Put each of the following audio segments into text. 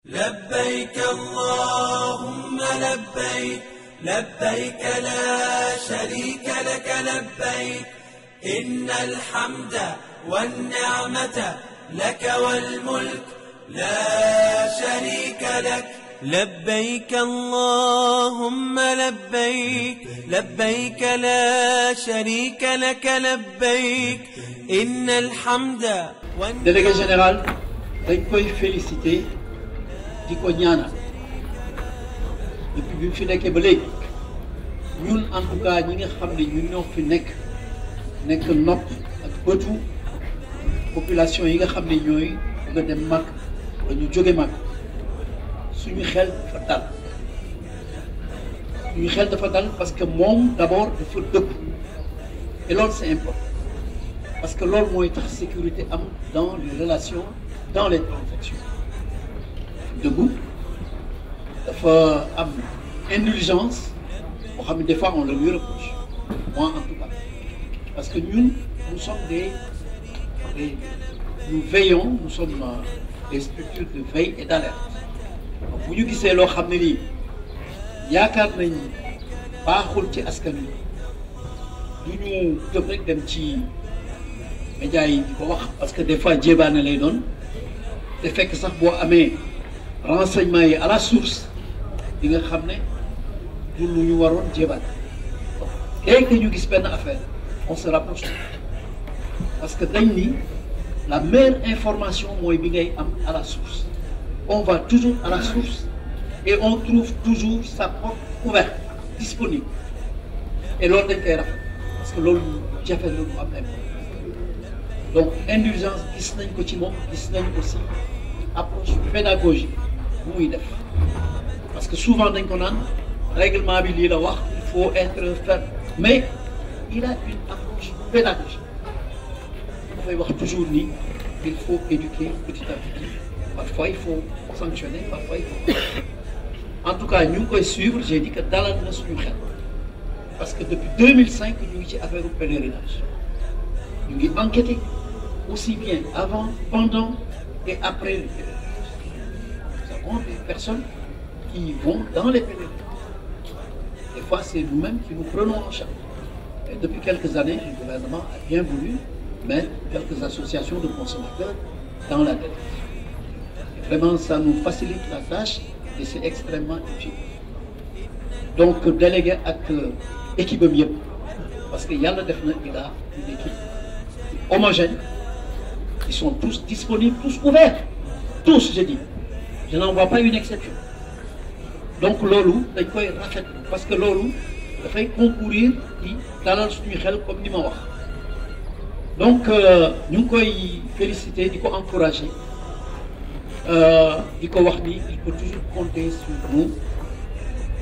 لبيك اللهم لبيك لبيك لا شريك لك لبيك إن الحمد والنعمة لك والملك لا شريك لك لبيك اللهم لبيك لبيك لا شريك لك لبيك إن الحمد Délégué général dañ koy féliciter di ko ñaanal depuis bi mu fi nekkee ba léegi ñun en tout cas ñi nga xam ne ñun ñoo fi nekk nopp ak bëtu population yi nga xam ne ñooy bëgg a dem mag wala ñu jóge mag suñu xel dafa dal parce que moom d'abord dafa dëkk et loolu c'est important parce que loolu mooy tax sécurité am dans les relations dans les transactions dëggu dafa am indulgence boo xam ne des fois on le lui reproche moi en tout cas parce que ñun nous sommes nous veillons nous sommes des structures de veille et d'alerte donc bu ñu gisee loo xam ne nii yaakaar nañ baaxul ci askan wi du ñu tëb rek dem ci médias yi di ko wax parce que des fois jébaane lay doon te fekk sax boo amee renseignement yi à la source di nga xam ne du lu ñu waroon jébaane dès que ñu gis benn affaire on se rapproche parce que dañ ni la meilleure information mooy bi ngay am à la source on va toujours à la source et on trouve toujours sa porte ouverte disponible et loolu dañ koy rafet parce que loolu jafe na lu am importance donc indulgence gis nañ ko ci moom gis nañ aussi approche pédagogique bu muy def parce que souvent dañ ko naan règlement bi lii la wax il faut être ferme mais il a une approche pédagogique dafay wax toujours ni il faut éduquer petit à petit parfois il faut sanctionner parfois il faut en tout cas ñu ngi koy suivre j'ai dit que dalal na suñu xel parce que depuis 2005 ñu ngi ci affaire u pèlerinage ñu ngi enquêter aussi bien avant, pendant et après le pèlerinage. Nous avons des personnes qui vont dans les pèlerinages. Des fois, c'est nous-mêmes qui nous prenons en charge. Et depuis quelques années, le gouvernement a bien voulu mettre quelques associations de consommateurs dans la délégation. Et vraiment, ça nous facilite la tâche et c'est extrêmement utile. Donc, délégué avec équipe mieux, parce que Yalla Defna, il a une équipe homogène. Ils sont tous disponibles, tous ouverts. Tous, je dis. Je n'en vois pas une exception. Donc, loolu dañ koy rafetlu parce que loolu dafay concourir ci dalal suñu xel comme ni ma wax. Donc, ñu ngi koy féliciter di ko encourager di ko wax ni il peut toujours compter sur nous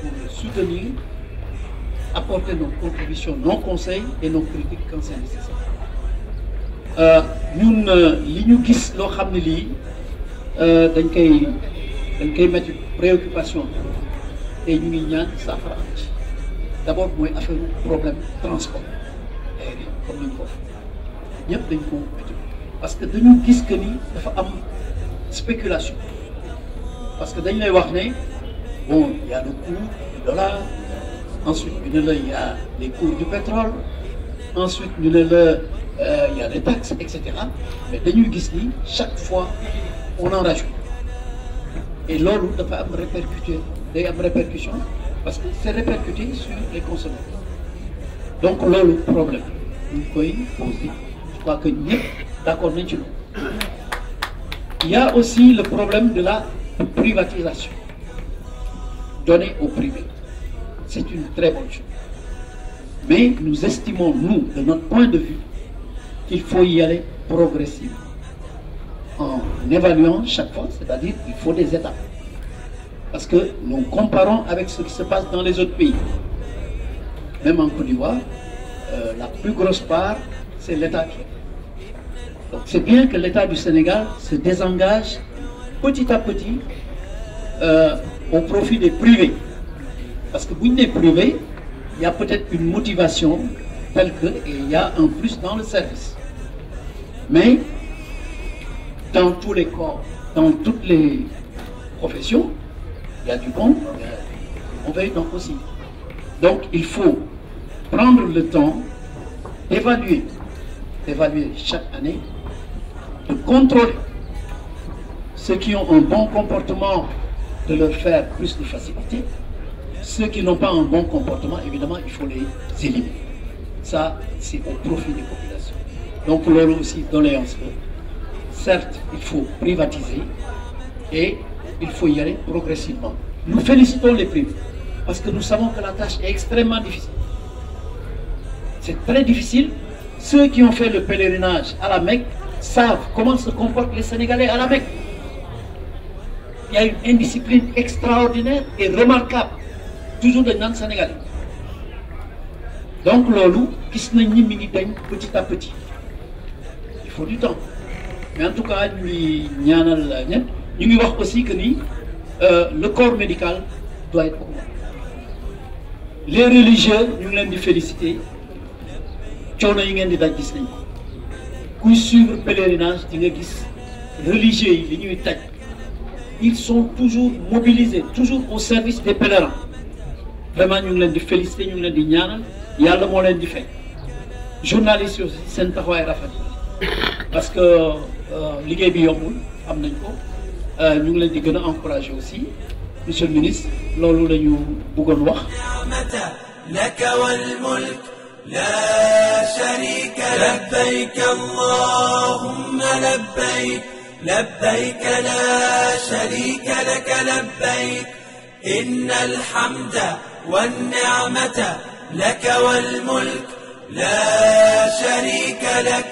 pour le soutenir, apporter nos contributions, nos conseils et nos critiques quand c'est nécessaire. ñun li ñu gis loo xam ne lii dañ koy mettre préoccupation te ñu ngi ñaan saafara am ci d'abord mooy affaire problème transport aérien comme ni ñu ko ñëpp dañ ko métti parce que dañu gis que ni dafa am spéculation parce que dañ lay wax ne bon il y a le cours du dollar ensuite ñu ne la il y a les cours du pétrole ensuite ñu ne la il y a des taxes, etc. Mais dañuy gis ni chaque fois on en rajoute et loolu dafa am répercussion parce que c'est répercuté sur les consommateurs donc loolu problème ñu koy poser je crois que ñëpp d'accord nañ ci loolu. Il y a aussi le problème de la privatisation donnée au privé c'est une très bonne chose mais nous estimons nous de notre point de vue qu'il faut y aller progressivement en évaluant chaque fois, c'est-à-dire qu'il faut des étapes. Parce que nous comparons avec ce qui se passe dans les autres pays. Même en Côte d'Ivoire, la plus grosse part, c'est l'État qui est. Donc c'est bien que l'État du Sénégal se désengage petit à petit au profit des privés. Parce que vous n'êtes privé, il y a peut-être une motivation telle que, et il y a un plus dans le service. Mais dans tous les corps, dans toutes les profession, il y a du bon, il y a du mauvais donc aussi. Donc il faut prendre le temps d'évaluer chaque année, de contrôler ceux qui ont un bon comportement, de leur faire plus de facilité. Ceux qui n'ont pas un bon comportement, évidemment, il faut les éliminer. Ça, c'est au profit des populations. Donc, l'eau aussi, doléance. Certes, il faut privatiser et il faut y aller progressivement. Nous félicitons les privés parce que nous savons que la tâche est extrêmement difficile. C'est très difficile. Ceux qui ont fait le pèlerinage à la Mecque savent comment se comportent les Sénégalais à la Mecque. Il y a une indiscipline extraordinaire et remarquable, toujours de Nan Sénégalais. Donc, lolo, petit à petit. Il faut du temps. Mais en tout cas, nous voir aussi que le corps médical doit être augmenté. Les religieux, nous les féliciter. Qui suivre le pèlerinage, religieux, ils sont toujours mobilisés, toujours au service des pèlerins. Vraiment, nous les féliciter, nous les ñaanal, yalla mo len di fay. Journalistes aussi, sen taxaway rafet. Parce que liggéey bi yombul, am nañ ko. Ñu ngi leen di gëna encourager aussi. Monsieur le ministre, loolu lañu bëggoon wax. لك والملك لا شريك لبيك اللهم لبيك لبيك لا شريك لك لبيك إن الحمد والنعمة لك والملك لا شريك لك